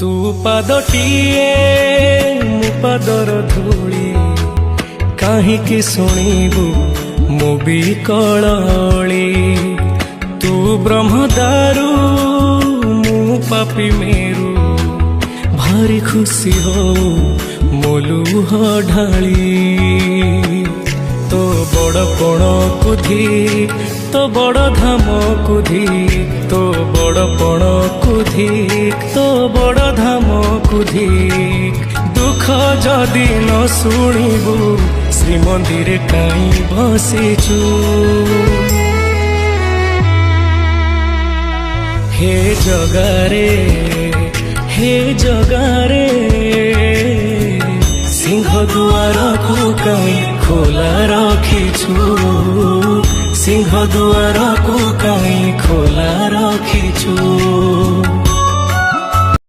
तू पादटिए मु पादर धूली काहींकि शुणिबु मु बिकली तू ब्रह्मदारू मु पापी मेरू भारी खुशी हो मोलुह ढाली तो बड़ पण कुधी तो बड़ धाम कुधी तो बड़ पण कुधी तो बड़ धाम कुधी दुख जदि न शुणिबु श्रीमंदिर काई बसिचु हे जगारे सिंह दुआर को कहीं खोला रखिछु सिंह दुआर को कहीं खोला रखिछु।